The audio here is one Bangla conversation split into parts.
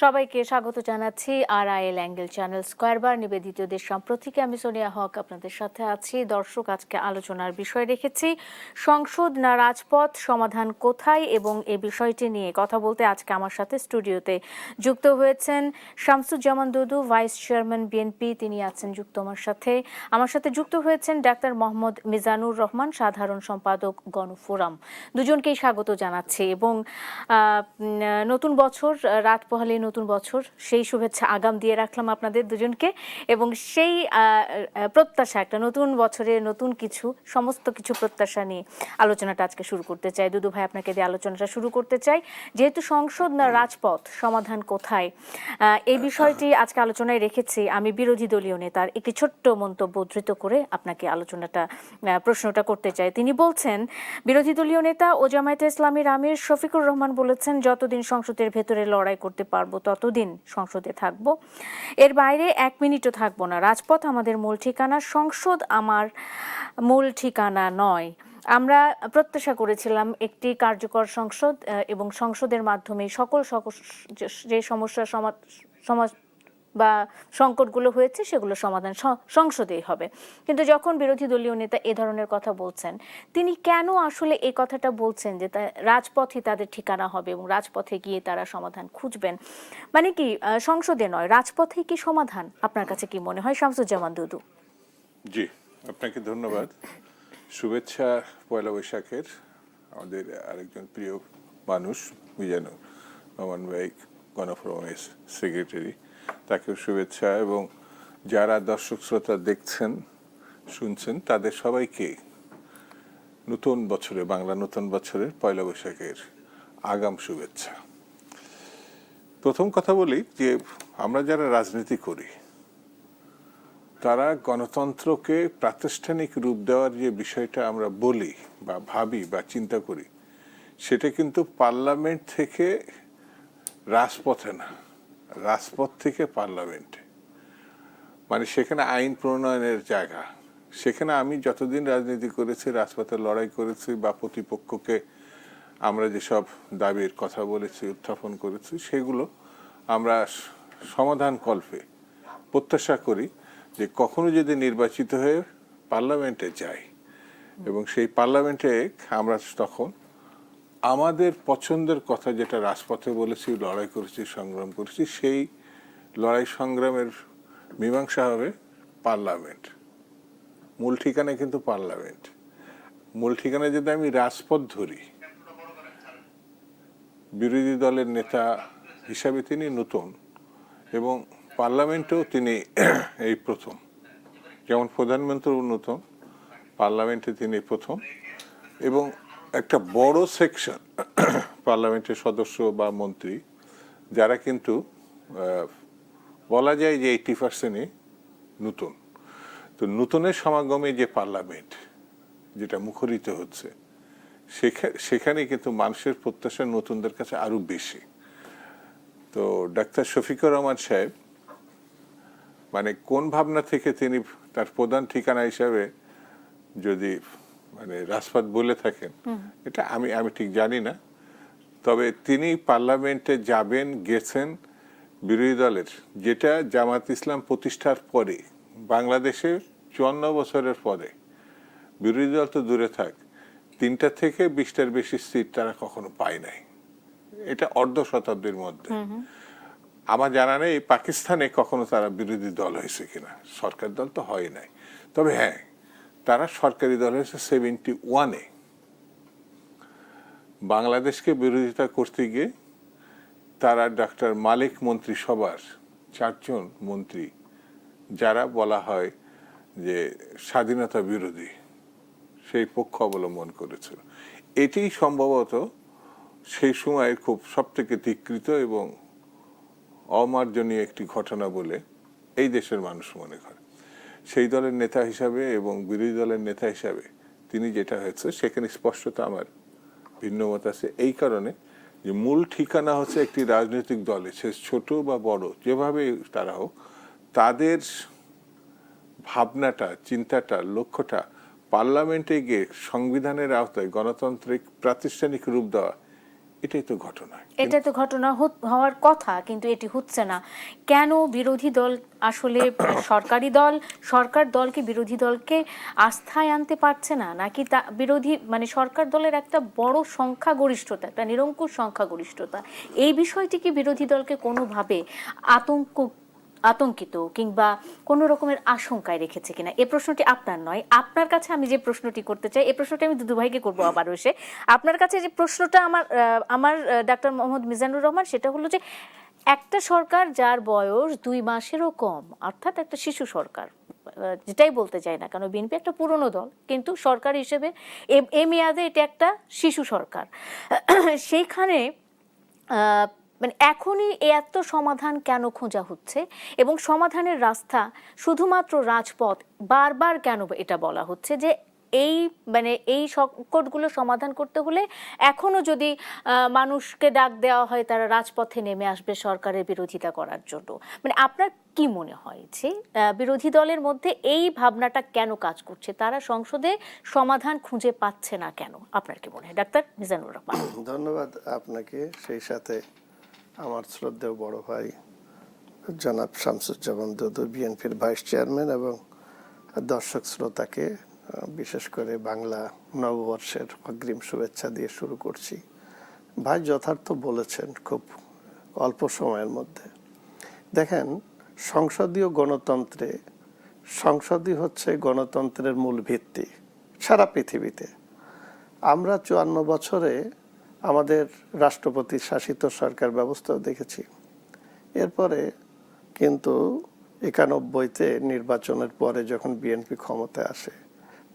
সবাইকে স্বাগত জানাচ্ছি RIL অ্যাঙ্গেল চ্যানেল স্কয়ারবার নিবেদিত দেশ সম্প্রতিকে আমি সোনিয়া হক আপনাদের সাথে আছি। দর্শক, আজকে আলোচনার বিষয় রেখেছি সংসদ না রাজপথ, সমাধান কোথায়, এবং এই বিষয়টি নিয়ে কথা বলতে আজকে আমার সাথে স্টুডিওতে যুক্ত হয়েছেন শামসুজ্জামান দুদু, ভাইস চেয়ারম্যান বিএনপি, তিনি আছেন যুক্ত আমার সাথে যুক্ত হয়েছেন ডাক্তার মোহাম্মদ মিজানুর রহমান, সাধারণ সম্পাদক গণফোরাম। দুজনকেই স্বাগত জানাচ্ছি এবং নতুন বছর, রাত পোহালেই নতুন বছর, সেই শুভেচ্ছা আগাম দিয়ে রাখলাম আপনাদের দুজনকে এবং সেই প্রত্যাশা, একটা নতুন বছরে নতুন কিছু, সমস্ত কিছু প্রত্যাশা নিয়ে আলোচনাটা আজকে শুরু করতে চাই। দুদু ভাই, আপনাকে দিয়ে আলোচনাটা শুরু করতে চাই। যেহেতু সংসদ না রাজপথ, সমাধান কোথায়, এই বিষয়টি আজকে আলোচনায় রেখেছি। আমি বিরোধী দলীয় নেতার একটি ছোট্ট মন্তব্য উদ্ধৃত করে আপনাকে প্রশ্নটা করতে চাই। তিনি বলছেন, বিরোধী দলীয় নেতা ও জামায়াতে ইসলামীর আমির শফিকুর রহমান বলেছেন, যতদিন সংসদের ভেতরে লড়াই করতে পারবো ততদিন সংসদে থাকবো, এর বাইরে 1 মিনিটও থাকবো না। রাজপথ আমাদের মূল ঠিকানা, সংসদ আমার মূল ঠিকানা নয়। আমরা প্রত্যাশা করেছিলাম একটি কার্যকর সংসদ এবং সংসদের মাধ্যমে সকল যে সমস্যার সমাজ বা সংকটগুলো হয়েছে সেগুলো সমাধান সংসদেই হবে। কিন্তু যখন বিরোধী দলীয় নেতা এ ধরনের কথা বলছেন, তিনি কেন আসলে এই কথাটা বলছেন যে রাজপথই তাদের ঠিকানা হবে এবং রাজপথে গিয়ে তারা সমাধান খুঁজবেন? মানে কি সংসদে নয়, রাজপথে কি সমাধান? আপনার কাছে কি মনে হয় শামসুজ্জামান দুদু? জি, আপনাকে ধন্যবাদ। শুভেচ্ছা পয়লা বৈশাখের। আমাদের আরেকজন প্রিয় মানুষ মিজানুর রহমান ভাই, গণফোরামের সেক্রেটারি, তাকেও শুভেচ্ছা, এবং যারা দর্শক শ্রোতা দেখছেন শুনছেন তাদের সবাইকে নতুন বছরে, বাংলা নতুন বছরের পয়লা বৈশাখের আগাম শুভেচ্ছা। প্রথম কথা বলি যে আমরা যারা রাজনীতি করি তারা গণতন্ত্রকে প্রাতিষ্ঠানিক রূপ দেওয়ার যে বিষয়টা আমরা বলি বা ভাবি বা চিন্তা করি, সেটা কিন্তু পার্লামেন্ট থেকে রাজপথে না, রাজপথ থেকে পার্লামেন্টে। মানে সেখানে আইন প্রণয়নের জায়গা। সেখানে আমি যতদিন রাজনীতি করেছি, রাজপথে লড়াই করেছি বা প্রতিপক্ষকে আমরা যেসব দাবির কথা বলেছি, উত্থাপন করেছি, সেগুলো আমরা সমাধান কল্পে প্রত্যাশা করি যে কখনো যদি নির্বাচিত হয়ে পার্লামেন্টে যাই এবং সেই পার্লামেন্টে আমরা তখন আমাদের পছন্দের কথা, যেটা রাজপথে বলেছি, লড়াই করেছি, সংগ্রাম করেছি, সেই লড়াই সংগ্রামের মীমাংসা হবে পার্লামেন্ট। মূল ঠিকানা কিন্তু পার্লামেন্ট। মূল ঠিকানায় যদি আমি রাজপথ ধরি, বিরোধী দলের নেতা হিসাবে তিনি নতুন এবং পার্লামেন্টেও তিনি এই প্রথম। যেমন প্রধানমন্ত্রীও নতুন, পার্লামেন্টে তিনি প্রথম, এবং একটা বড় সেকশন পার্লামেন্টের সদস্য বা মন্ত্রী যারা কিন্তু বলা যায় যে 80%ই নতুন। তো নতুনের সমাগমে যে পার্লামেন্ট যেটা মুখরিত হচ্ছে, সেখানে কিন্তু মানুষের প্রত্যাশা নতুনদের কাছে আরো বেশি। তো ডাক্তার শফিকুর রহমান সাহেব মানে কোন ভাবনা থেকে তিনি তার প্রধান ঠিকানা হিসাবে যদি মানে রাজপথ বলে থাকেন, এটা আমি ঠিক জানি না। তবে তিনি পার্লামেন্টে যাবেন, গেছেন বিরোধী দলের, যেটা জামাত ইসলাম প্রতিষ্ঠার পরে, বাংলাদেশে 54 বছরের পরে, বিরোধী দল তো দূরে থাক, 3টা থেকে 20টার বেশি সিট তারা কখনো পায় নাই। এটা অর্ধ শতাব্দীর মধ্যে। আমার জানা নেই পাকিস্তানে কখনো তারা বিরোধী দল হয়েছে কিনা, সরকার দল তো হয় নাই। তবে হ্যাঁ, তারা সরকারি দল হয়েছে 71-এ। বাংলাদেশকে বিরোধিতা করতে গিয়ে তারা ডাক্তার মালিক মন্ত্রিসভার 4 জন মন্ত্রী, যারা বলা হয় যে স্বাধীনতা বিরোধী, সেই পক্ষ অবলম্বন করেছিল। এটি সম্ভবত সেই সময়ের খুব সবথেকে ধিকৃত এবং অমার্জনীয় একটি ঘটনা বলে এই দেশের মানুষ মনে করে। সেই দলের নেতা হিসাবে এবং বিরোধী দলের নেতা হিসাবে তিনি যেটা হয়েছে, সেখানে স্পষ্টত আমার ভিন্ন মত আছে। এই কারণে যে মূল ঠিকানা হচ্ছে একটি রাজনৈতিক দলে, সে ছোট বা বড়, যেভাবে তারা হোক, তাদের ভাবনাটা, চিন্তাটা, লক্ষ্যটা পার্লামেন্টে গিয়ে সংবিধানের আওতায় গণতান্ত্রিক প্রাতিষ্ঠানিক রূপ দেওয়া, এটাই তো ঘটনা। এটা তো ঘটনা হওয়ার কথা, কিন্তু এটি হচ্ছে না কেন? বিরোধী দল আসলে সরকার দলকে বিরোধী দলকে আস্থায় আনতে পারছে না, নাকি তা বিরোধী মানে সরকার দলের একটা বড় সংখ্যাগরিষ্ঠতা, একটা নিরঙ্কুশ সংখ্যাগরিষ্ঠতা, এই বিষয়টি কি বিরোধী দলকে কোনোভাবে আতঙ্কিত কিংবা কোনো রকমের আশঙ্কায় রেখেছে কিনা? এই প্রশ্নটি আপনার নয়, আপনার কাছে আমি যে প্রশ্নটি করতে চাই, এই প্রশ্নটি আমি দুদু ভাইকে করবো আবারও এসে। আপনার কাছে যে প্রশ্নটা আমার ডাক্তার মোহাম্মদ মিজানুর রহমান, সেটা হলো যে একটা সরকার যার বয়স 2 মাসেরও কম, অর্থাৎ একটা শিশু সরকার, যেটাই বলতে চাই না কেন, বিএনপি একটা পুরনো দল, কিন্তু সরকার হিসেবে এই মেয়াদে এটা একটা শিশু সরকার। সেইখানে মানে এখনই এত সমাধান কেন খোঁজা হচ্ছে, এবং সমাধানের রাস্তা শুধুমাত্র রাজপথ? বারবার কেন এটা বলা হচ্ছে যে এই সংকটগুলো সমাধান করতে হলে এখনো যদি মানুষকে ডাক দেওয়া হয়, তারা রাজপথে নেমে আসবে সরকারের বিরোধিতা করার জন্য। মানে আপনার কি মনে হয় যে বিরোধী দলের মধ্যে এই ভাবনাটা কেন কাজ করছে? তারা সংসদে সমাধান খুঁজে পাচ্ছে না কেন? আপনার কি মনে হয় ডাক্তার মিজানুর রহমান? ধন্যবাদ আপনাকে, সেই সাথে আমার শ্রদ্ধেয় বড় ভাই জনাব শামসুজ্জামান দুদু, বিএনপির ভাইস চেয়ারম্যান, এবং দর্শক শ্রোতাকে বিশেষ করে বাংলা নববর্ষের অগ্রিম শুভেচ্ছা দিয়ে শুরু করছি। ভাই যথার্থ বলেছেন, খুব অল্প সময়ের মধ্যে। দেখেন, সংসদীয় গণতন্ত্রে সংসদই হচ্ছে গণতন্ত্রের মূল ভিত্তি সারা পৃথিবীতে। আমরা 54 বছরে আমাদের রাষ্ট্রপতি শাসিত সরকার ব্যবস্থাও দেখেছি। এরপরে কিন্তু 91-তে নির্বাচনের পরে যখন বিএনপি ক্ষমতায় আসে,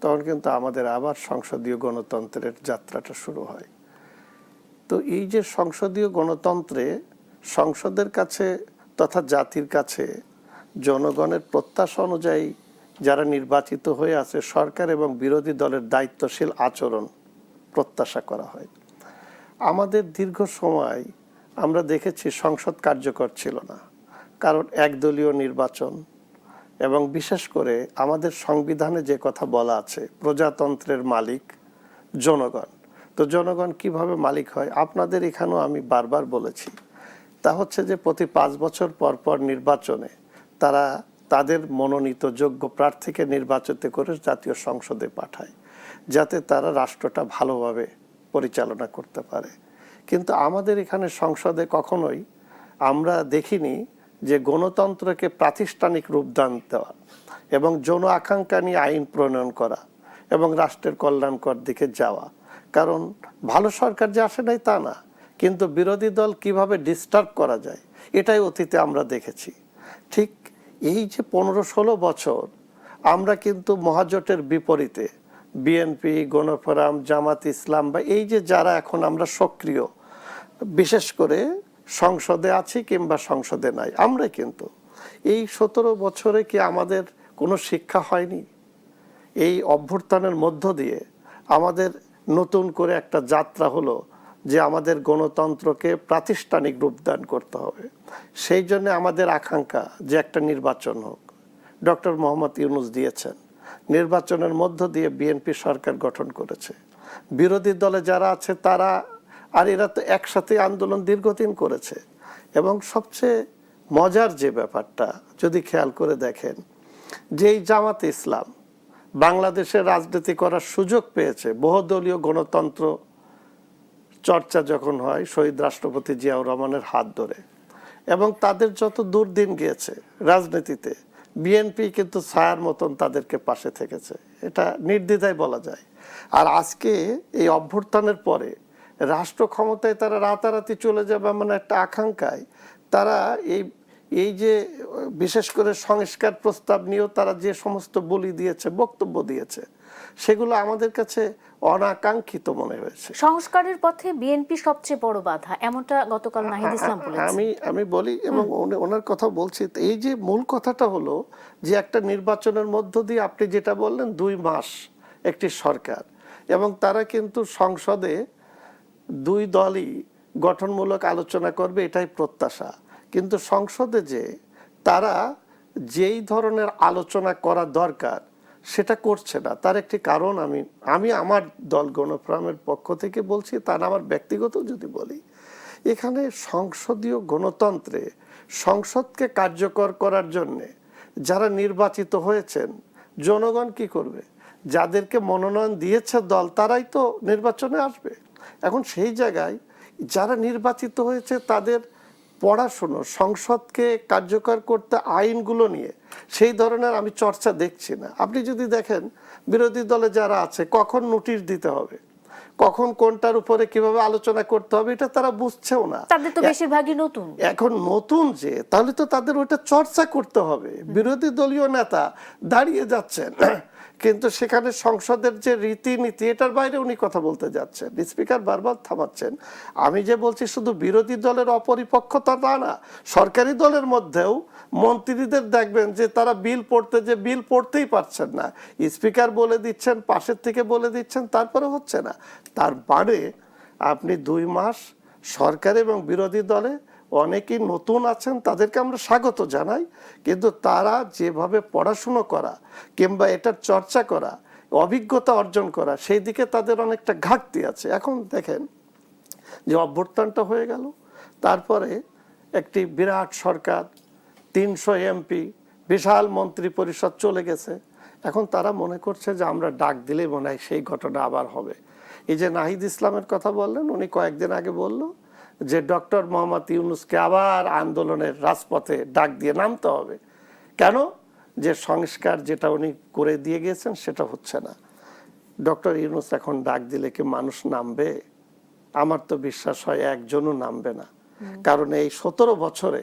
তখন কিন্তু আমাদের আবার সংসদীয় গণতন্ত্রের যাত্রাটা শুরু হয়। তো এই যে সংসদীয় গণতন্ত্রে সংসদের কাছে তথা জাতির কাছে জনগণের প্রত্যাশা অনুযায়ী যারা নির্বাচিত হয়ে আছে, সরকার এবং বিরোধী দলের দায়িত্বশীল আচরণ প্রত্যাশা করা হয়। আমাদের দীর্ঘ সময় আমরা দেখেছি সংসদ কার্যকর ছিল না, কারণ একদলীয় নির্বাচন, এবং বিশেষ করে আমাদের সংবিধানে যে কথা বলা আছে, প্রজাতন্ত্রের মালিক জনগণ। তো জনগণ কিভাবে মালিক হয়? আপনাদের এখানেও আমি বারবার বলেছি, তা হচ্ছে যে প্রতি 5 বছর পর পর নির্বাচনে তারা তাদের মনোনীত যোগ্য প্রার্থীকে নির্বাচিত করে জাতীয় সংসদে পাঠায়, যাতে তারা রাষ্ট্রটা ভালোভাবে পরিচালনা করতে পারে। কিন্তু আমাদের এখানে সংসদে কখনোই আমরা দেখিনি যে গণতন্ত্রকে প্রাতিষ্ঠানিক রূপদান দেওয়া এবং জন আকাঙ্ক্ষা নিয়ে আইন প্রণয়ন করা এবং রাষ্ট্রের কল্যাণকর দিকে যাওয়া। কারণ ভালো সরকার যে আসে নাই তা না, কিন্তু বিরোধী দল কিভাবে ডিস্টার্ব করা যায় এটাই অতীতে আমরা দেখেছি। ঠিক এই যে 15-16 বছর আমরা কিন্তু মহাজোটের বিপরীতে বিএনপি, গণফোরাম, জামাত ইসলাম বা এই যে যারা এখন আমরা সক্রিয়, বিশেষ করে সংসদে আছি কিংবা সংসদে নাই, আমরা কিন্তু এই 17 বছরে কি আমাদের কোনো শিক্ষা হয়নি? এই অভ্যুত্থানের মধ্য দিয়ে আমাদের নতুন করে একটা যাত্রা হলো যে আমাদের গণতন্ত্রকে প্রাতিষ্ঠানিক রূপদান করতে হবে। সেই জন্য আমাদের আকাঙ্ক্ষা যে একটা নির্বাচন হোক। ডক্টর মোহাম্মদ ইউনূস দিয়েছেন, নির্বাচনের মধ্য দিয়ে বিএনপি সরকার গঠন করেছে। বিরোধী দলে যারা আছে তারা, আর এরা তো একসাথে আন্দোলন দীর্ঘদিন করেছে। এবং সবচেয়ে মজার যে ব্যাপারটা যদি খেয়াল করে দেখেন, যে এই জামাতে ইসলাম বাংলাদেশের রাজনীতি করার সুযোগ পেয়েছে বহুদলীয় গণতন্ত্র চর্চা যখন হয় শহীদ রাষ্ট্রপতি জিয়াউর রহমানের হাত ধরে, এবং তাদের যত দুর্দিন গিয়েছে রাজনীতিতে, বিএনপি কিন্তু ছায়ার মতন তাদেরকে পাশে থেকেছে, এটা নির্দ্বিধায় বলা যায়। আর আজকে এই অভ্যুত্থানের পরে রাষ্ট্র ক্ষমতায় তারা রাতারাতি চলে যাবে মানে একটা আকাঙ্ক্ষায় তারা এই যে বিশেষ করে সংস্কার প্রস্তাব নিয়েও তারা যে সমস্ত বলি দিয়েছে, বক্তব্য দিয়েছে, সেগুলো আমাদের কাছে অনাকাঙ্ক্ষিত মনে হয়েছে। সংস্কারের পথে বিএনপি সবচেয়ে বড় বাধা, এমনটা গতকাল নাহিদ ইসলাম বলেছেন। আমি বলি, এবং ওনার কথা বলছি, এই যে মূল কথাটা হলো যে একটা নির্বাচনের মধ্য দিয়ে আপনি যেটা বললেন 2 মাস একটি সরকার, এবং তারা কিন্তু সংসদে 2 দলই গঠনমূলক আলোচনা করবে এটাই প্রত্যাশা। কিন্তু সংসদে যে তারা যেই ধরনের আলোচনা করা দরকার সেটা করছে না। তার একটি কারণ আমি আমার দল গণফোরামের পক্ষ থেকে বলছি, তার আমার ব্যক্তিগত যদি বলি, এখানে সংসদীয় গণতন্ত্রে সংসদকে কার্যকর করার জন্যে যারা নির্বাচিত হয়েছেন, জনগণ কি করবে? যাদেরকে মনোনয়ন দিয়েছে দল, তারাই তো নির্বাচনে আসবে। এখন সেই জায়গায় যারা নির্বাচিত হয়েছে তাদের পড়াশুনো, সংসদকে কার্যকর করতে আইনগুলো নিয়ে সেই ধরনের আমি চর্চা দেখছি না। আপনি যদি দেখেন বিরোধী দলে যারা আছে, কখন নোটিশ দিতে হবে, কখন কোনটার উপরে কিভাবে আলোচনা করতে হবে, এটা তারা বুঝছেও না। তাদের তো বেশিরভাগই নতুন। এখন নতুন যে, তাহলে তো তাদের ওইটা চর্চা করতে হবে। বিরোধী দলীয় নেতা দাঁড়িয়ে যাচ্ছেন, কিন্তু সেখানে সংসদের যে রীতিনীতি, এটার বাইরে উনি কথা বলতে যাচ্ছেন। স্পিকার বারবার থামাচ্ছেন। আমি যে বলছি শুধু বিরোধী দলের অপরিপক্কতা তা না, সরকারি দলের মধ্যেও মন্ত্রীদের দেখবেন যে তারা বিল পড়তেই পারছেন না। স্পিকার বলে দিচ্ছেন, পাশের থেকে বলে দিচ্ছেন, তারপরে হচ্ছে না। তার বারে আপনি 2 মাস সরকার এবং বিরোধী দলে অনেকেই নতুন আছেন, তাদেরকে আমরা স্বাগত জানাই, কিন্তু তারা যেভাবে পড়াশুনো করা কিংবা এটার চর্চা করা, অভিজ্ঞতা অর্জন করা, সেই দিকে তাদের অনেকটা ঘাটতি আছে। এখন দেখেন যে অভ্যর্থনটা হয়ে গেল, তারপরে একটি বিরাট সরকার, 300 এমপি, বিশাল মন্ত্রী পরিষদ চলে গেছে। এখন তারা মনে করছে যে আমরা ডাক দিলেই মনে হয় সেই ঘটনা আবার হবে। এই যে নাহিদ ইসলামের কথা বললেন, উনি কয়েকদিন আগে বলল যে ডক্টর মোহাম্মদ ইউনূসকে আবার আন্দোলনের রাজপথে ডাক দিয়ে নামতে হবে। কেন? যে সংস্কার যেটা উনি করে দিয়ে গেছেন সেটা হচ্ছে না। ডক্টর ইউনূস এখন ডাক দিলে কি মানুষ নামবে? আমার তো বিশ্বাস হয় একজনও নামবে না। কারণ এই 17 বছরে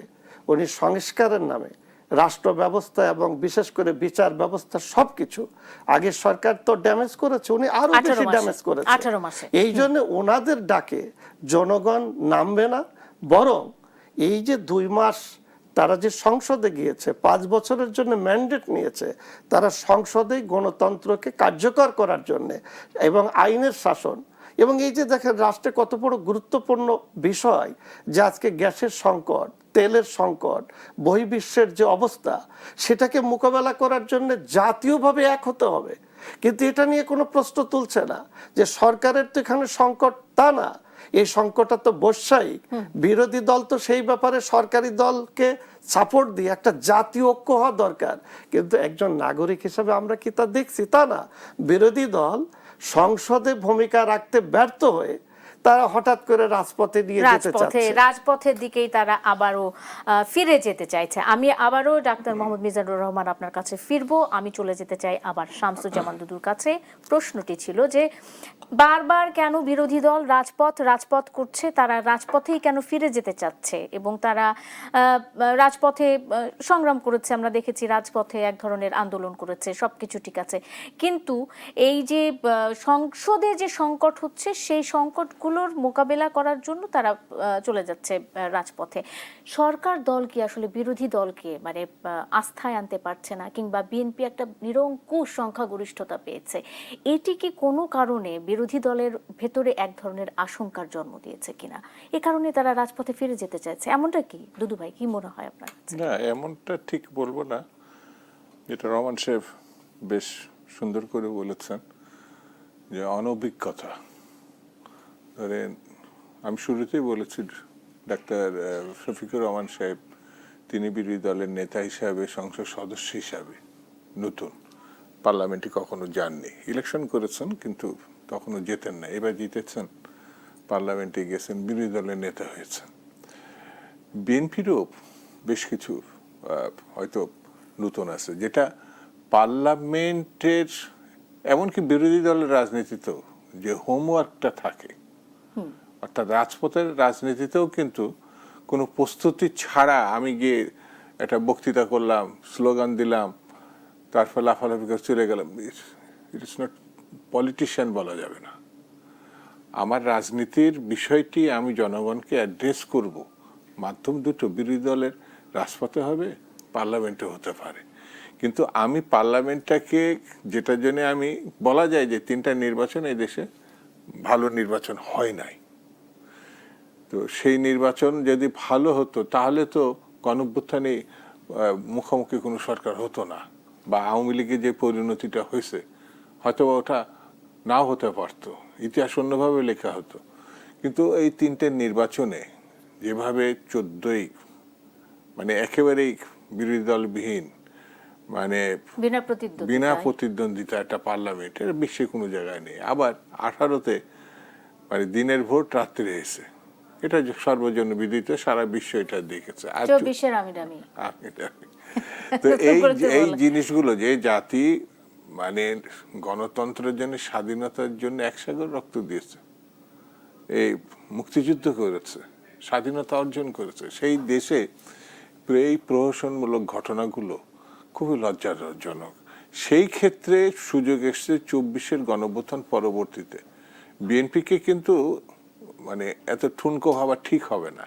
উনি সংস্কারের নামে রাষ্ট্র ব্যবস্থা এবং বিশেষ করে বিচার ব্যবস্থা সবকিছু, আগে সরকার তো ড্যামেজ করেছে, উনি আরো বেশি ড্যামেজ করেছে। এই জন্য ওনাদের ডাকে জনগণ নামবে না, বরং এই যে 2 মাস তারা যে সংসদে গিয়েছে, 5 বছরের জন্য ম্যান্ডেট নিয়েছে, তারা সংসদে গণতন্ত্রকে কার্যকর করার জন্য এবং আইনের শাসন, এবং এই যে দেখেন রাষ্ট্রে কত বড় গুরুত্বপূর্ণ বিষয় যে আজকে গ্যাসের সংকট, তেলের সংকট, বহির্বিশ্বের যে অবস্থা, সেটাকে মোকাবেলা করার জন্য জাতীয়ভাবে এক হতে হবে। কিন্তু এটা নিয়ে কোনো প্রশ্ন তুলছে না যে সরকারের তো এখানে সংকট, তা না, এই সংকটটা তো বৈশ্বিক। বিরোধী দল তো সেই ব্যাপারে সরকারি দলকে সাপোর্ট দিয়ে একটা জাতীয় ঐক্য হওয়া দরকার। কিন্তু একজন নাগরিক হিসেবে আমরা কি তা দেখছি? তা না, বিরোধী দল সংসদে ভূমিকা রাখতে ব্যর্থ হয়ে তারা হঠাৎ করে রাজপথে নিয়ে যেতে চাচ্ছে, রাজপথের দিকেই তারা আবারও ফিরে যেতে চাইছে। আমি আবারও ডাক্তার মোহাম্মদ মিজানুর রহমান আপনার কাছে ফিরবো। আমি চলে যেতে চাই আবার শামসুজ্জামান দুদুর কাছে। প্রশ্নটি ছিল যে বারবার কেন বিরোধী দল রাজপথ করছে, তারা রাজপথেই কেন ফিরে যেতে চাচ্ছে, এবং তারা রাজপথে সংগ্রাম করেছে, আমরা দেখেছি রাজপথে এক ধরনের আন্দোলন করেছে, সবকিছু ঠিক আছে, কিন্তু এই যে সংসদে যে সংকট হচ্ছে সেই সংকটগুলোর মোকাবেলা করার জন্য তারা চলে যাচ্ছে রাজপথে। সরকার দল কি আসলে বিরোধী দলকে মানে আস্থায় আনতে পারছে না, কিংবা বিএনপি একটা নিরঙ্কুশ সংখ্যাগরিষ্ঠতা পেয়েছে, এটি কি কোনো কারণে বিরোধী দলের ভেতরে এক ধরনের আশঙ্কার জন্ম দিয়েছে কিনা, এ কারণে তারা রাজপথে ফিরে যেতে চাইছে? এমনটা কি দুদু ভাই, কি মনে হয় আপনার? না, এমনটা ঠিক বলবো না। যেটা রহমান সাহেব বেশ সুন্দর করে বলেছেন যে অনভিজ্ঞতা। ধরেন আমি শুরুতেই বলেছি ডাক্তার শফিকুর রহমান সাহেব, তিনি বিরোধী দলের নেতা হিসাবে, সংসদ সদস্য হিসাবে নতুন, পার্লামেন্টে কখনো যাননি, ইলেকশন করেছেন কিন্তু তখনও যেতেন না, এবার জিতেছেন, পার্লামেন্টে গেছেন, বিরোধী দলের নেতা হয়েছেন। বিএনপিরও বেশ কিছু হয়তো নতুন আছে, যেটা পার্লামেন্টের এমনকি বিরোধী দলের রাজনীতিতেও যে হোমওয়ার্কটা থাকে, অর্থাৎ রাজপথের রাজনীতিতেও কিন্তু কোনো প্রস্তুতি ছাড়া আমি গিয়ে একটা বক্তৃতা করলাম, স্লোগান দিলাম, তারপর লাফালাফি করে চলে গেলাম, ইট ইজ নট পলিটিশিয়ান বলা যাবে না। আমার রাজনীতির বিষয়টি আমি জনগণকে অ্যাড্রেস করব, মাধ্যম দুটো, বিরোধী দলের রাজপথে হবে, পার্লামেন্টে হতে পারে। কিন্তু আমি পার্লামেন্টটাকে, যেটার জন্য আমি বলা যায় যে 3টা নির্বাচন এই দেশে ভালো নির্বাচন হয় নাই, তো সেই নির্বাচন যদি ভালো হতো তাহলে তো গণঅভ্যুত্থানে মুখোমুখি কোনো সরকার হতো না, বা আওয়ামী লীগের যে পরিণতিটা হয়েছে হয়তো ওটা নাও হতে পারতো, ইতিহাস অন্যভাবে লেখা হতো। কিন্তু এই তিনটে নির্বাচনে যেভাবে 14ই মানে একেবারেই বিরোধী দলবিহীন, মানে বিনা প্রতিদ্বন্দ্বিতা একটা পার্লামেন্ট, এটা বিশ্বে কোনো জায়গায় নেই। আবার 18তে মানে দিনের ভোট রাত্রে এসে, এটা সর্বজন বিদিত, সারা বিশ্ব এটা দেখেছে। আর তো এই জিনিসগুলো যে জাতি মানে গণতন্ত্রের জন্য, স্বাধীনতার জন্য একসাগর রক্ত দিয়েছে, এই মুক্তিযুদ্ধ করেছে, স্বাধীনতা অর্জন করেছে, সেই দেশে এই প্রহসনমূলক ঘটনাগুলো খুবই লজ্জাজনক। সেই ক্ষেত্রে সুযোগ এসছে 24-এর গণঅভ্যুত্থান পরবর্তীতে। বিএনপিকে কিন্তু মানে এত ঠুনকো ভাবা ঠিক হবে না।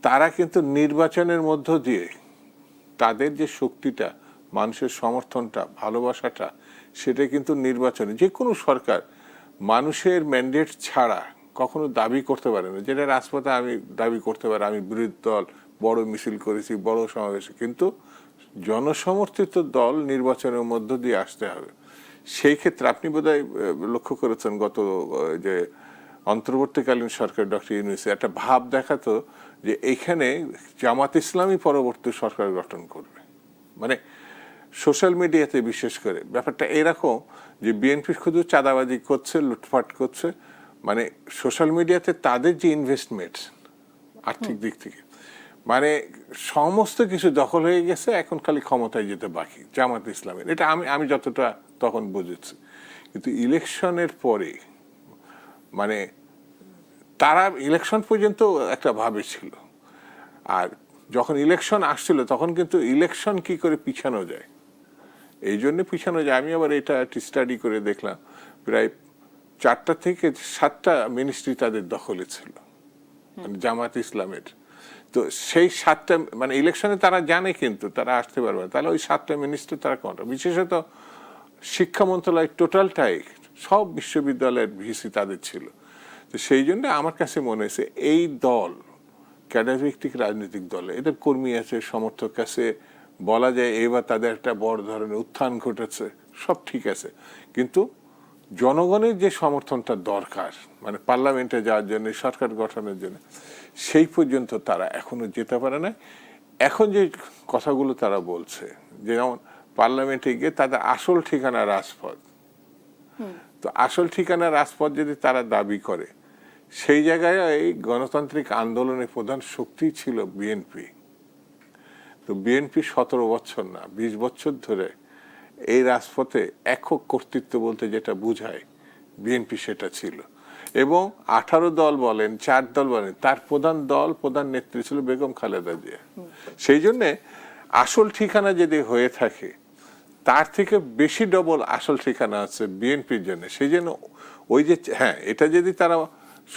তারা কিন্তু নির্বাচনের মধ্য দিয়ে তাদের যে শক্তিটা, মানুষের সমর্থনটা, ভালোবাসাটা, সেটা কিন্তু নির্বাচনে যে কোনো সরকার মানুষের ম্যান্ডেট ছাড়া কখনো দাবি করতে পারে না। যেটা রাজপথে আমি দাবি করতে পারি, আমি বিরোধী দল, বড় মিছিল করেছি, বড় সমাবেশে, কিন্তু জনসমর্থিত দল নির্বাচনের মধ্য দিয়ে আসতে হবে। সেই ক্ষেত্রে আপনি বোধহয় লক্ষ্য করেছেন গত যে অন্তর্বর্তীকালীন সরকার ডক্টর ইউনূস একটা ভাব দেখাতো যে এইখানে জামাত ইসলামী পরবর্তী সরকার গঠন করবে। মানে সোশ্যাল মিডিয়াতে বিশেষ করে ব্যাপারটা এরকম যে বিএনপি শুধু চাঁদাবাজি করছে, লুটপাট করছে, মানে সোশ্যাল মিডিয়াতে তাদের যে ইনভেস্টমেন্ট আর্থিক দিক থেকে মানে সমস্ত কিছু দখল হয়ে গেছে, এখন খালি ক্ষমতায় যেতে বাকি জামাত ইসলামের। এটা আমি যতটা তখন বুঝেছি। কিন্তু ইলেকশনের পরে মানে তারা ইলেকশন পর্যন্ত একটা ভাবে ছিল, আর যখন ইলেকশন আসছিল তখন কিন্তু ইলেকশন কি করে পিছানো যায়, এই জন্য পিছানো যায়। আমি আবার এটা স্টাডি করে দেখলাম, প্রায় 4টা থেকে 7টা মিনিস্ট্রি তাদের দখলে ছিল, মানে জামাত ইসলামের। তো সেই 7টা মানে ইলেকশনে তারা জানে কিন্তু তারা আসতে পারবে না, তাহলে ওই 7টা মিনিস্ট্রি তারা কোনটা, বিশেষত শিক্ষা মন্ত্রণালয় টোটালটাই সব বিশ্ববিদ্যালয়ের ভিসি তাদের ছিল। তো সেই জন্য আমার কাছে মনে হয়েছে এই দল ক্যাডারভিত্তিক রাজনৈতিক দল, এদের কর্মী আছে, সমর্থক আছে, বলা যায় এবার তাদের একটা বড় ধরনের উত্থান ঘটেছে, সব ঠিক আছে, কিন্তু জনগণের যে সমর্থনটা দরকার মানে পার্লামেন্টে যাওয়ার জন্য, সরকার গঠনের জন্য, সেই পর্যন্ত তারা এখনো যেতে পারে না। এখন যে কথাগুলো তারা বলছে, যেমন পার্লামেন্টে গিয়ে তাদের আসল ঠিকানা রাজপথ, তো আসল ঠিকানা রাজপথ যদি তারা দাবি করে, সেই জায়গায় এই গণতান্ত্রিক আন্দোলনের প্রধান শক্তি ছিল বিএনপি। তো বিএনপি 17 বছর না 20 বছর ধরে এই রাজপথে একক কর্তৃত্ব বলতে যেটা বুঝায় বিএনপি সেটা ছিল। এবং 18 দল বলেন, 4 দল বলেন, তার প্রধান নেত্রী ছিল বেগম খালেদা জিয়া। সেই জন্যে আসল ঠিকানা যদি হয়ে থাকে, তার থেকে বেশি ডবল আসল ঠিকানা আছে বিএনপির জন্য। সেই জন্য ওই যে হ্যাঁ, এটা যদি তারা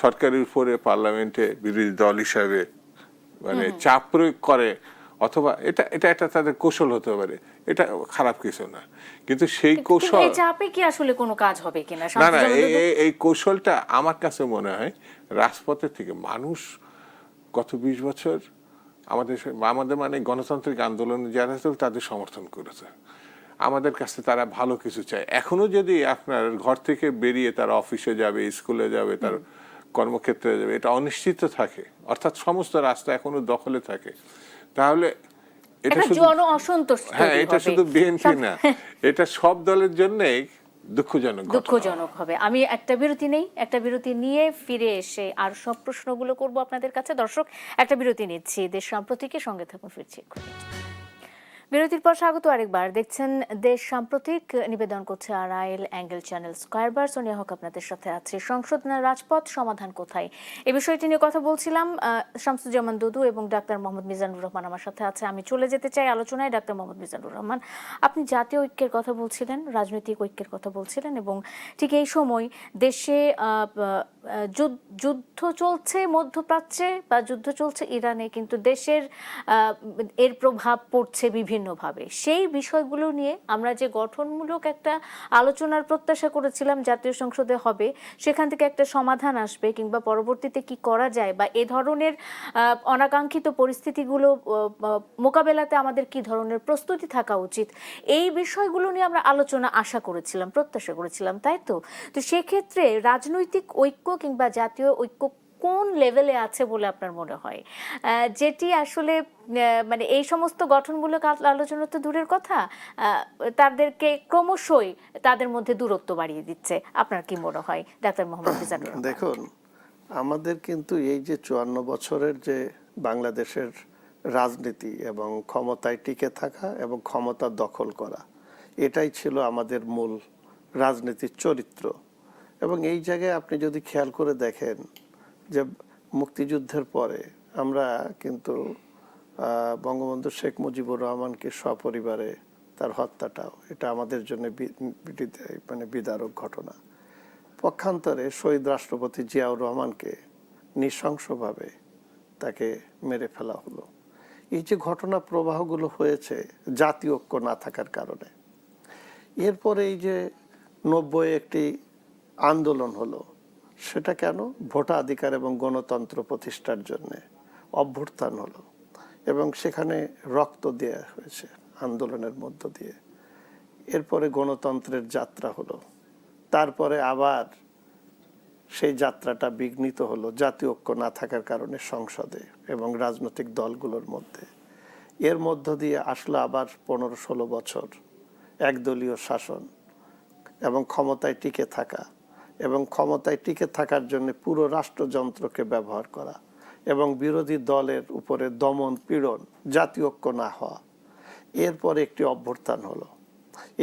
সরকারের উপরে পার্লামেন্টে বিরোধী দল হিসাবে মানে চাপ প্রয়োগ করে, অথবা এটা তাদের কৌশল হতে পারে, এটা খারাপ কিছু না, কিন্তু সেই কৌশল চাপে কি আসলে কোনো কাজ হবে কিনা, না না, এই কৌশলটা আমার কাছে মনে হয় রাজপথের থেকে মানুষ গত 20 বছর আমাদের মানে গণতান্ত্রিক আন্দোলন যারা তাদের সমর্থন করেছে, আমাদের কাছে তারা ভালো কিছু চায়। এখনো যদি আপনার ঘর থেকে বেরিয়ে তারা অফিসে যাবে, স্কুলে যাবে, তার কর্মক্ষেত্রে যাবে, এটা অনিশ্চিত থাকে, অর্থাৎ সমস্ত রাস্তা এখনো দখলে থাকে, তাহলে এটা শুধু হ্যাঁ, এটা শুধু বিএনপি না, এটা সব দলের জন্যই দুঃখজনক হবে। আমি একটা বিরতি নেই, একটা বিরতি নিয়ে ফিরে এসে আর সব প্রশ্নগুলো করব আপনাদের কাছে। দর্শক, একটা বিরতি নিচ্ছি, দেশ সাম্প্রতিকের সঙ্গে থাকুন, ফিরছি এক্ষুনি। বিরতির পর স্বাগত আরেকবার। দেখছেন দেশ সাম্প্রতিক, নিবেদন করছে আরআইএল অ্যাঙ্গেল চ্যানেল স্কয়ারবার। সোনিয়া হক আপনাদের সাথে আছে। সংসদ না রাজপথ, সমাধান কোথায়, এই বিষয়টি নিয়ে কথা বলছিলাম। শামসুজ্জামান দুদু এবং ডাক্তার মোহাম্মদ মিজানুর রহমান আমার সাথে আছে। আমি চলে যেতে চাই আলোচনায়। ডাক্তার মোহাম্মদ মিজানুর রহমান, আপনি জাতীয় ঐক্যের কথা বলছিলেন, রাজনৈতিক ঐক্যের কথা বলছিলেন, এবং ঠিক এই সময় দেশে যুদ্ধ চলছে মধ্যপ্রাচ্যে বা যুদ্ধ চলছে ইরানে, কিন্তু দেশের এর প্রভাব পড়ছে বিভিন্নভাবে। সেই বিষয়গুলো নিয়ে আমরা যে গঠনমূলক একটা আলোচনার প্রত্যাশা করেছিলাম জাতীয় সংসদে হবে, সেখান থেকে একটা সমাধান আসবে, কিংবা পরবর্তীতে কি করা যায় বা এ ধরনের অনাকাঙ্ক্ষিত পরিস্থিতিগুলো মোকাবেলাতে আমাদের কি ধরনের প্রস্তুতি থাকা উচিত, এই বিষয়গুলো নিয়ে আমরা আলোচনা আশা করেছিলাম, প্রত্যাশা করেছিলাম, তাই তো? তো সেক্ষেত্রে রাজনৈতিক ঐক্য কিংবা জাতীয় ঐক্য কোন লেভেলে আছে বলে আপনার মনে হয়, যেটি আসলে মানে এই সমস্ত গঠনমূলক আলোচনা তো দূরের কথা, তাদেরকে ক্রমশই তাদের মধ্যে দূরত্ব বাড়িয়ে দিচ্ছে? আপনার কি মনে হয় ডাক্তার মোহাম্মদ মিজানুর রহমান? দেখুন, আমাদের কিন্তু এই যে 54 বছরের যে বাংলাদেশের রাজনীতি এবং ক্ষমতায় টিকে থাকা এবং ক্ষমতা দখল করা, এটাই ছিল আমাদের মূল রাজনীতির চরিত্র। এবং এই জায়গায় আপনি যদি খেয়াল করে দেখেন যে মুক্তিযুদ্ধের পরে আমরা কিন্তু বঙ্গবন্ধু শেখ মুজিবুর রহমানকে সপরিবারে তার হত্যাটাও, এটা আমাদের জন্য মানে বিদারক ঘটনা। পক্ষান্তরে শহীদ রাষ্ট্রপতি জিয়াউর রহমানকে নৃশংসভাবে তাকে মেরে ফেলা হলো। এই যে ঘটনা প্রবাহগুলো হয়েছে জাতীয় ঐক্য না থাকার কারণে। এরপরে এই যে 90 একটি আন্দোলন হলো, সেটা কেন? ভোটাধিকার এবং গণতন্ত্র প্রতিষ্ঠার জন্য অভ্যুত্থান হলো এবং সেখানে রক্ত দেওয়া হয়েছে আন্দোলনের মধ্য দিয়ে। এরপরে গণতন্ত্রের যাত্রা হলো, তারপরে আবার সেই যাত্রাটা বিঘ্নিত হলো জাতীয় ঐক্য না থাকার কারণে সংসদে এবং রাজনৈতিক দলগুলোর মধ্যে। এর মধ্য দিয়ে আসলো আবার 15-16 বছর একদলীয় শাসন এবং ক্ষমতায় টিকে থাকা, এবং ক্ষমতায় টিকে থাকার জন্য পুরো রাষ্ট্রযন্ত্রকে ব্যবহার করা এবং বিরোধী দলের উপরে দমন পীড়ন, জাতীয় ঐক্য না হওয়া। এরপরে একটি অভ্যুত্থান হলো।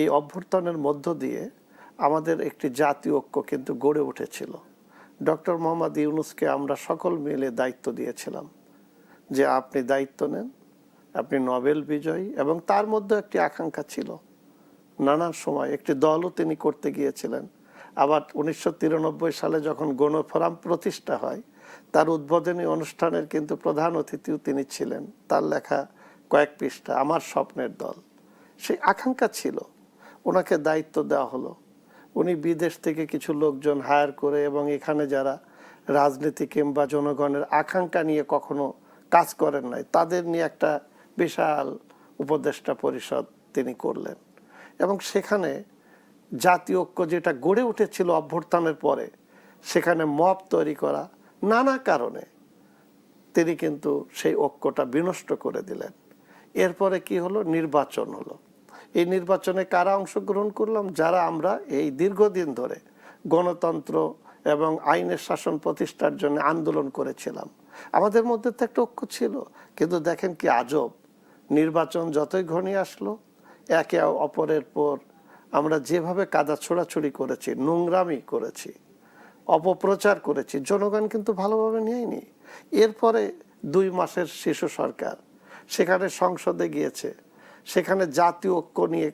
এই অভ্যুত্থানের মধ্য দিয়ে আমাদের একটি জাতীয় ঐক্য কিন্তু গড়ে উঠেছিল। ডক্টর মোহাম্মদ ইউনূসকে আমরা সকল মিলে দায়িত্ব দিয়েছিলাম যে আপনি দায়িত্ব নেন, আপনি নোবেল বিজয়ী, এবং তার মধ্যে একটি আকাঙ্ক্ষা ছিল। নানা সময় একটি দলও তিনি করতে গিয়েছিলেন। আবার 1993 সালে যখন গণফোরাম প্রতিষ্ঠা হয়, তার উদ্বোধনী অনুষ্ঠানের কিন্তু প্রধান অতিথিও তিনি ছিলেন। তার লেখা কয়েক পৃষ্ঠা আমার স্বপ্নের দল। সেই আকাঙ্ক্ষা ছিল, ওনাকে দায়িত্ব দেওয়া হলো। উনি বিদেশ থেকে কিছু লোকজন হায়ার করে এবং এখানে যারা রাজনীতি কিংবা জনগণের আকাঙ্ক্ষা নিয়ে কখনো কাজ করেন নাই, তাদের নিয়ে একটা বিশাল উপদেষ্টা পরিষদ তিনি করলেন। এবং সেখানে জাতীয় ঐক্য যেটা গড়ে উঠেছিল অভ্যুত্থানের পরে, সেখানে মব তৈরি করা, নানা কারণে তিনি কিন্তু সেই ঐক্যটা বিনষ্ট করে দিলেন। এরপরে কি হলো? নির্বাচন হলো। এই নির্বাচনে কারা অংশগ্রহণ করলাম? যারা আমরা এই দীর্ঘদিন ধরে গণতন্ত্র এবং আইনের শাসন প্রতিষ্ঠার জন্য আন্দোলন করেছিলাম। আমাদের মধ্যে তো একটা ঐক্য ছিল, কিন্তু দেখেন কি আজব, নির্বাচন যতই ঘনিয়ে আসলো, একে অপরের পর আমরা যেভাবে কাদা ছোড়াছুড়ি করেছি, নোংরামি করেছি, অপপ্রচার করেছি, জনগণ কিন্তু ভালোভাবে নেয়নি। এরপরে 2 মাসের শিশু সরকার সেখানে সংসদে গিয়েছে, সেখানে জাতীয় ঐক্য নিয়ে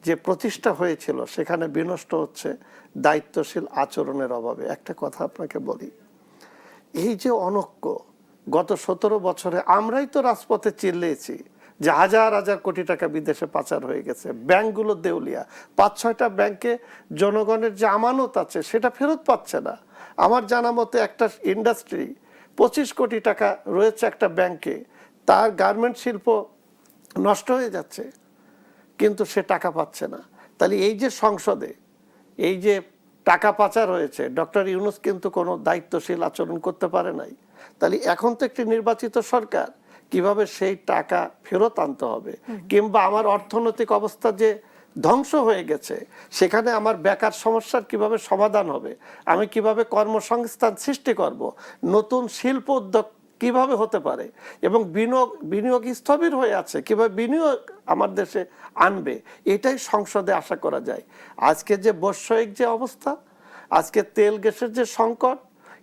যে প্রতিষ্ঠা হয়েছিল সেখানে বিনষ্ট হচ্ছে দায়িত্বশীল আচরণের অভাবে। একটা কথা আপনাকে বলি, এই যে অনৈক্য, গত 17 বছরে আমরাই তো রাজপথে চিল্লিয়েছি যে হাজার হাজার কোটি টাকা বিদেশে পাচার হয়ে গেছে, ব্যাংকগুলো দেউলিয়া, 5-6টা ব্যাংকে জনগণের যে আমানত আছে সেটা ফেরত পাচ্ছে না। আমার জানা মতে একটা ইন্ডাস্ট্রি 25 কোটি টাকা রয়েছে একটা ব্যাংকে, তার গার্মেন্ট শিল্প নষ্ট হয়ে যাচ্ছে, কিন্তু সে টাকা পাচ্ছে না। তাহলে এই যে সংসদে এই যে টাকা পাচার হয়েছে, ডক্টর ইউনূস কিন্তু কোনো দায়িত্বশীল আচরণ করতে পারে নাই। তাহলে এখন তো একটি নির্বাচিত সরকার, কিভাবে সেই টাকা ফেরত আনতে হবে, কিংবা আমার অর্থনৈতিক অবস্থা যে ধ্বংস হয়ে গেছে সেখানে আমার বেকার সমস্যার কিভাবে সমাধান হবে, আমি কিভাবে কর্মসংস্থান সৃষ্টি করব, নতুন শিল্প উদ্যোগ কিভাবে হতে পারে, এবং বিনিয়োগ স্থবির হয়ে আছে, কিভাবে বিনিয়োগ আমার দেশে আনবে, এটাই সংসদে আশা করা যায়। আজকে যে বৈষয়িক যে অবস্থা, আজকে তেল গ্যাসের যে সংকট,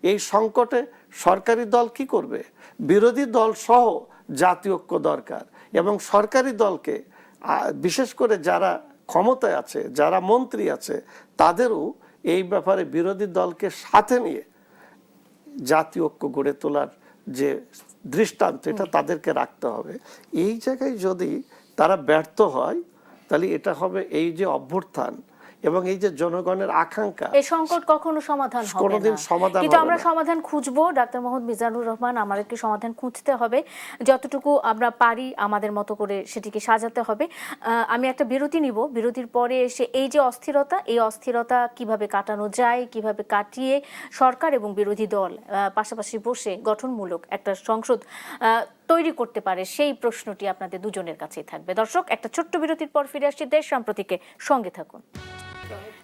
এই সংকটে সরকারি দল কি করবে? বিরোধী দল সহ জাতীয় ঐক্য দরকার। এবং সরকারি দলকে, বিশেষ করে যারা ক্ষমতায় আছে, যারা মন্ত্রী আছে, তাদেরও এই ব্যাপারে বিরোধী দলকে সাথে নিয়ে জাতীয় ঐক্য গড়ে তোলার যে দৃষ্টান্ত, এটা তাদেরকে রাখতে হবে। এই জায়গায় যদি তারা ব্যর্থ হয়, তাহলে এটা হবে এই যে অভ্যুত্থান এবং এই যে জনগণের আকাঙ্ক্ষা, এই সংকট কখনো সমাধান হবে কোনোদিন না। সমাধান কিন্তু হবে আমরা না। সমাধান খুঁজবো। ডাক্তার মোহাম্মদ মিজানুর রহমান, আমাদেরকে সমাধান খুঁজতে হবে, যতটুকু আমরা পারি আমাদের মতো করে সেটিকে সাজাতে হবে। আমি একটা বিরতি নিব, বিরতির পরে এসে এই যে অস্থিরতা, এই অস্থিরতা কিভাবে কাটানো যায়, কিভাবে কাটিয়ে সরকার এবং বিরোধী দল পাশাপাশি বসে গঠনমূলক একটা সংসদ তৈরি করতে পারে, সেই প্রশ্নটি আপনাদের দুজনের কাছেই থাকবে। দর্শক, একটা ছোট্ট বিরতির পর ফিরে আসছি দেশ সাম্প্রতিকে, সঙ্গে থাকুন।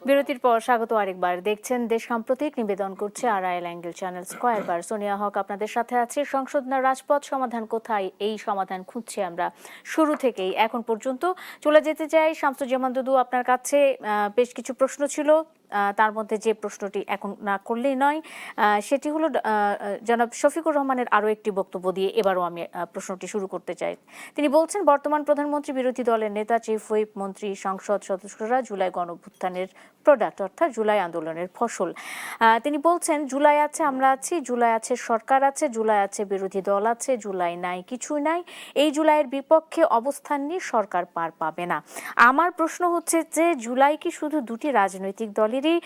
বিরতির পর স্বাগত আরেকবার। দেখছেন দেশ সাম্প্রতিক, নিবেদন করছে আরআইএল অ্যাঙ্গেল চ্যানেল স্কয়ারবার। সোনিয়া হক আপনাদের সাথে আছে। সংসদ না রাজপথ, সমাধান কোথায়, এই সমাধান খুঁজছি আমরা শুরু থেকেই এখন পর্যন্ত। চলে যেতে চাই শামসুজ্জামান দুদু আপনার কাছে। বেশ কিছু প্রশ্ন ছিল, তার মধ্যে যে প্রশ্নটি এখন না করলেই নয় সেটি হলো জনাব শফিকুর রহমানের আরও একটি বক্তব্য দিয়ে এবারও আমি প্রশ্নটি শুরু করতে চাই। তিনি বলছেন, বর্তমান প্রধানমন্ত্রী, বিরোধী দলের নেতা, চিফ হুইপ, মন্ত্রী, সংসদ সদস্যরা জুলাই গণঅভ্যুত্থানের প্রোডাক্ট, অর্থাৎ জুলাই আন্দোলনের ফসল। তিনি বলছেন, জুলাই আছে, আমরা আছি, জুলাই আছে, সরকার আছে, জুলাই আছে, বিরোধী দল আছে, জুলাই নাই, কিছুই নাই। এই জুলাইয়ের বিপক্ষে অবস্থান নিয়ে সরকার পার পাবে না। আমার প্রশ্ন হচ্ছে যে, জুলাই কি শুধু দুটি রাজনৈতিক দলেরই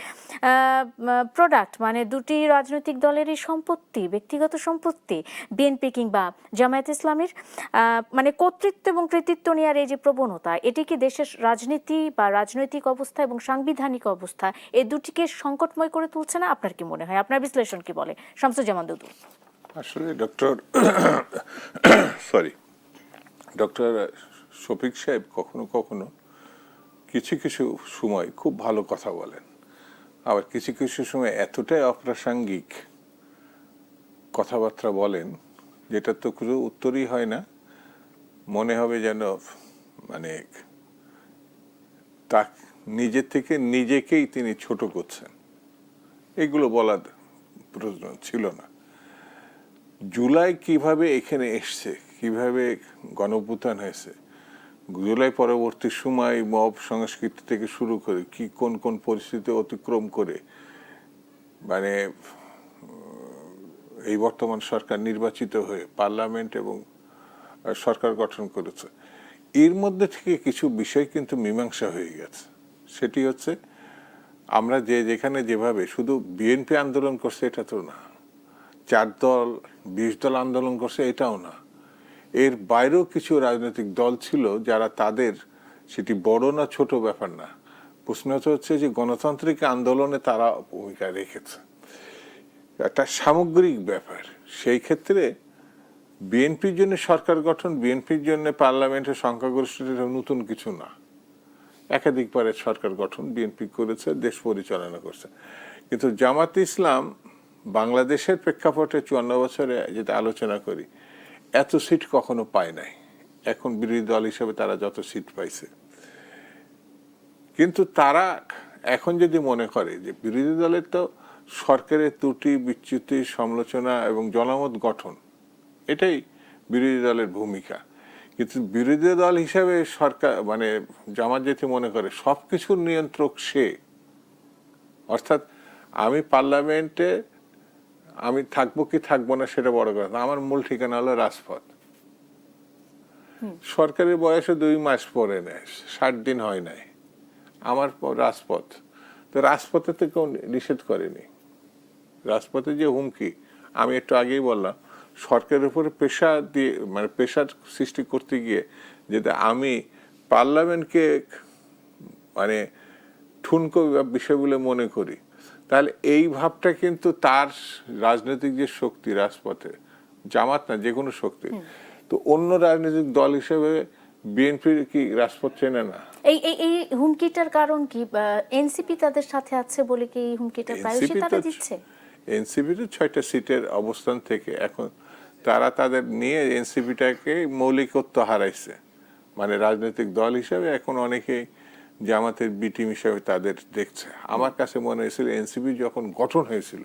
প্রোডাক্ট, মানে দুটি রাজনৈতিক দলেরই সম্পত্তি, ব্যক্তিগত সম্পত্তি, বিএনপি কিংবা জামায়াত ইসলামীর? মানে কর্তৃত্ব এবং কৃতিত্ব নেওয়ার এই যে প্রবণতা, এটি কি দেশের রাজনীতি বা রাজনৈতিক অবস্থা এবং সাংবিধানিক অবস্থা, এই দুটিকে সংকটময় করে তুলছে না? আপনার কি মনে হয়, আপনার বিশ্লেষণ কি বলে শামসুজ্জামান দুদু? আসলে ডক্টর শফিক সাহেব কখনো কখনো কিছু কিছু সময় খুব ভালো কথা বলেন, আবার কিছু কিছু সময় এতটাই অপ্রাসঙ্গিক কথাবার্তা বলেন যেটা তো কোনো উত্তরই হয় না। মনে হবে যেন মানে তা নিজে থেকে নিজেকেই তিনি ছোট করছেন। এগুলো বলার প্রয়োজন ছিল না। জুলাই কিভাবে এখানে এসছে, কিভাবে গণঅভ্যুত্থান হয়েছে, জুলাই পরবর্তী সময় মব সংস্কৃতি থেকে শুরু করে কি কোন কোন পরিস্থিতি অতিক্রম করে মানে এই বর্তমান সরকার নির্বাচিত হয়ে পার্লামেন্ট এবং সরকার গঠন করেছে, এর মধ্যে থেকে কিছু বিষয় কিন্তু মীমাংসা হয়ে গেছে। সেটি হচ্ছে, আমরা যেখানে যেভাবে শুধু বিএনপি আন্দোলন করছে এটা তো না, 4 দল 20 দল আন্দোলন করছে এটাও না, এর বাইরেও কিছু রাজনৈতিক দল ছিল যারা তাদের, সেটি বড় না ছোট ব্যাপার না, প্রশ্ন হচ্ছে যে গণতান্ত্রিক আন্দোলনে তারা ভূমিকা রেখেছে, একটা সামগ্রিক ব্যাপার। সেই ক্ষেত্রে বিএনপির জন্য সরকার গঠন, বিএনপির জন্য পার্লামেন্টের সংখ্যাগরিষ্ঠতা নতুন কিছু না। একাধিকবারের সরকার গঠন বিএনপি করেছে, দেশ পরিচালনা করছে। কিন্তু জামাত ইসলাম বাংলাদেশের প্রেক্ষাপটে 54 বছরে যেটা আলোচনা করি, এত সিট কখনো পায় নাই। এখন বিরোধী দল হিসেবে তারা যত সিট পাইছে, কিন্তু তারা এখন যদি মনে করে যে বিরোধী দলের তো সরকারের ত্রুটি, বিচ্যুতি, সমালোচনা এবং জনমত গঠন, এটাই বিরোধী দলের ভূমিকা। কিন্তু বিরোধী দল হিসাবে সরকার মানে জামাত যেটি মনে করে সবকিছুর নিয়ন্ত্রক সে, অর্থাৎ আমি পার্লামেন্টে আমি থাকবো কি থাকবো না সেটা বড় কথা, আমার মূল ঠিকানা হলো রাজপথ। সরকারের বয়সে 2 মাস পরে নেয়, 60 দিন হয় নাই, আমার রাজপথ। তো রাজপথে তো কেউ নিষেধ করেনি। রাজপথে যে হুমকি, আমি একটু আগেই বললাম, সরকারের উপরে প্রেশার দিয়ে মানে প্রেশার সৃষ্টি করতে গিয়ে যদি আমি পার্লামেন্টকে মানে ঠুনকো বিষয়গুলো মনে করি, তাহলে এই ভাবটা কিন্তু তার রাজনৈতিক যে শক্তি রাজপথে, জামাত না যে কোনো শক্তি, তো অন্য রাজনৈতিক দল হিসেবে বিএনপির কি রাজপথ চেনে না? এই হুমকিটার কারণ কি? এনসিপি তাদের সাথে আছে বলে কি এই হুমকিটা প্রায়শই তারা দিচ্ছে? এনসিপি তো 6টা সিটের অবস্থান থেকে এখন তারা তাদের নিয়ে এনসিপিটাকে মৌলিকত্ব হারাইছে, মানে রাজনৈতিক দল হিসাবে এখন অনেকেই জামাতের বি টিম হিসাবে তাদের দেখছে। আমার কাছে মনে হয়েছিল এনসিপি যখন গঠন হয়েছিল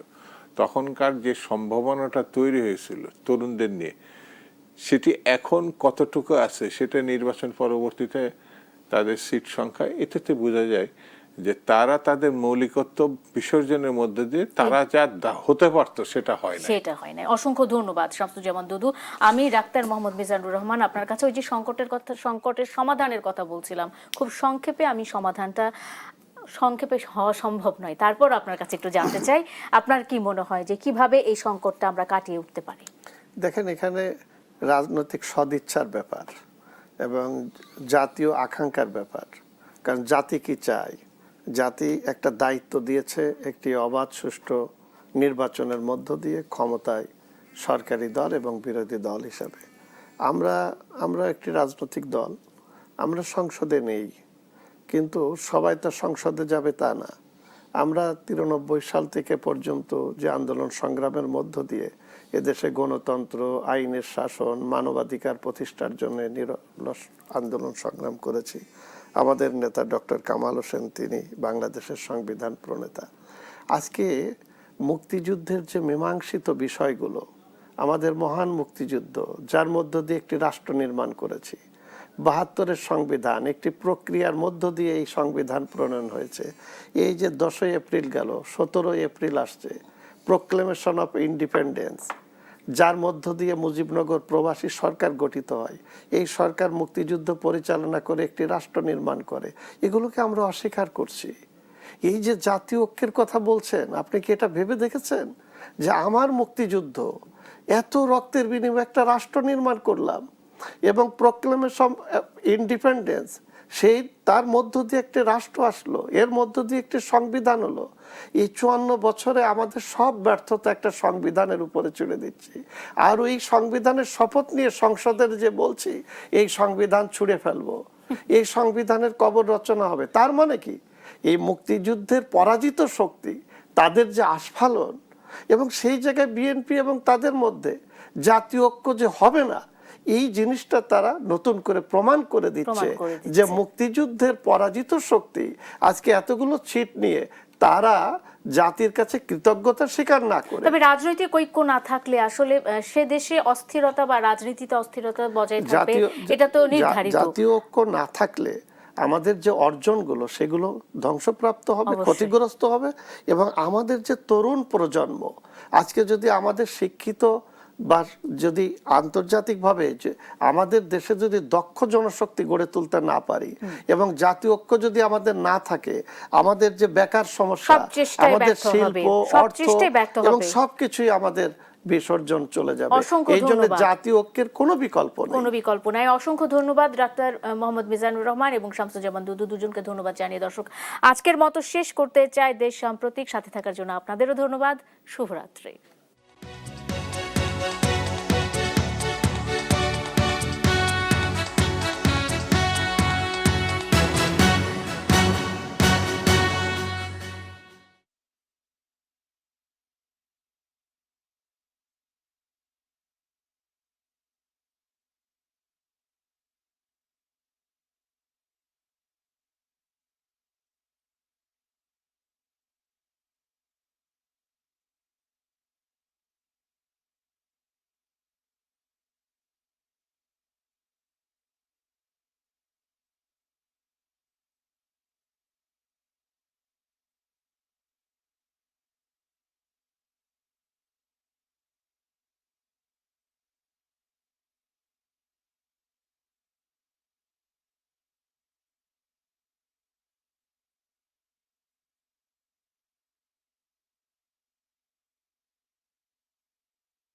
তখনকার যে সম্ভাবনাটা তৈরি হয়েছিল তরুণদের নিয়ে, সেটি এখন কতটুকু আছে সেটা নির্বাচন পরবর্তীতে তাদের সিট সংখ্যা এটাতে বোঝা যায় যে তারা তাদের মৌলিকত্ব বিসর্জনের মধ্যে দিয়ে তারা যা হতে পারতো সেটা হয় না। সেটা হয় না। অসংখ্য ধন্যবাদ শামসুজ্জামান দুদু। আমি ডাক্তার মোহাম্মদ মিজানুর রহমান, আপনার কাছে ওই যে সংকটের সমাধানের কথা বলছিলাম, খুব সংক্ষেপে, আমি সমাধানটা সংক্ষেপে হওয়া সম্ভব নয়, তারপর আপনার কাছে একটু জানতে চাই আপনার কি মনে হয় যে কিভাবে এই সংকটটা আমরা কাটিয়ে উঠতে পারি? দেখেন, এখানে রাজনৈতিক সদিচ্ছার ব্যাপার এবং জাতীয় আকাঙ্ক্ষার ব্যাপার। কারণ জাতি কি চায়, জাতি একটা দায়িত্ব দিয়েছে একটি অবাধ সুষ্ঠু নির্বাচনের মধ্য দিয়ে ক্ষমতায় সরকারি দল এবং বিরোধী দল হিসাবে। আমরা একটি রাজনৈতিক দল, আমরা সংসদে নেই, কিন্তু সবাই তো সংসদে যাবে তা না। আমরা 93 সাল থেকে পর্যন্ত যে আন্দোলন সংগ্রামের মধ্য দিয়ে এদেশে গণতন্ত্র, আইনের শাসন, মানবাধিকার প্রতিষ্ঠার জন্য নিরলস আন্দোলন সংগ্রাম করেছি। আমাদের নেতা ডক্টর কামাল হোসেন, তিনি বাংলাদেশের সংবিধান প্রণেতা। আজকে মুক্তিযুদ্ধের যে মীমাংসিত বিষয়গুলো, আমাদের মহান মুক্তিযুদ্ধ যার মধ্য দিয়ে একটি রাষ্ট্র নির্মাণ করেছি, 72-এর সংবিধান একটি প্রক্রিয়ার মধ্য দিয়ে এই সংবিধান প্রণয়ন হয়েছে। এই যে 10ই এপ্রিল গেল, 17ই এপ্রিল আসছে, প্রোক্লেমেশন অফ ইন্ডিপেন্ডেন্স, যার মধ্য দিয়ে মুজিবনগর প্রবাসী সরকার গঠিত হয়। এই সরকার মুক্তিযুদ্ধ পরিচালনা করে একটি রাষ্ট্র নির্মাণ করে। এগুলোকে আমরা অস্বীকার করছি। এই যে জাতীয় ঐক্যের কথা বলছেন, আপনি কি এটা ভেবে দেখেছেন যে আমার মুক্তিযুদ্ধ, এত রক্তের বিনিময়ে একটা রাষ্ট্র নির্মাণ করলাম এবং প্রোক্লেমেশন ইন্ডিপেন্ডেন্স, সেই তার মধ্য দিয়ে একটি রাষ্ট্র আসলো, এর মধ্য দিয়ে একটি সংবিধান হলো। এই 54 বছরে আমাদের সব ব্যর্থতা একটা সংবিধানের উপরে চলে দিচ্ছি। আর ওই সংবিধানের শপথ নিয়ে সংসদের যে বলছি এই সংবিধান ছুঁড়ে ফেলবো, এই সংবিধানের কবর রচনা হবে। তার মানে কি, এই মুক্তিযুদ্ধের পরাজিত শক্তি, তাদের যে আস্ফালন, এবং সেই জায়গায় বিএনপি এবং তাদের মধ্যে জাতীয় ঐক্য যে হবে না, এই জিনিসটা তারা নতুন করে প্রমাণ করে দিচ্ছে যে মুক্তিযুদ্ধের পরাজিত শক্তি আজকে এতগুলো সিট নিয়ে তারা জাতির কাছে কৃতজ্ঞতা স্বীকার না করে। তবে রাজনৈতিক ঐক্য না থাকলে আসলে সে দেশে অস্থিরতা বা রাজনীতিতে অস্থিরতা বজায় থাকবে, এটা তো নির্ধারিত। জাতীয় ঐক্য না থাকলে আমাদের যে অর্জনগুলো সেগুলো ধ্বংসপ্রাপ্ত হবে, ক্ষতিগ্রস্ত হবে। এবং আমাদের যে তরুণ প্রজন্ম, আজকে যদি আমাদের শিক্ষিত বা যদি আন্তর্জাতিকভাবে যে আমাদের দেশে যদি দক্ষ জনশক্তি গড়ে তুলতে না পারি এবং জাতীয় ঐক্য যদি আমাদের না থাকে, আমাদের যে বেকার সমস্যা, আমাদের শিল্প, অর্থ এবং সবকিছুই আমাদের বিসর্জন চলে যাবে। এই জন্য জাতীয় ঐক্যের কোনো বিকল্প নাই। অসংখ্য ধন্যবাদ ডাক্তার মোহাম্মদ মিজানুর রহমান এবং শামসুজ্জামান দুদু, দুজনকে ধন্যবাদ জানিয়ে দর্শক আজকের মতো শেষ করতে চাই দেশ সাম্প্রতিক। সাথে থাকার জন্য আপনাদেরও ধন্যবাদ। শুভরাত্রি।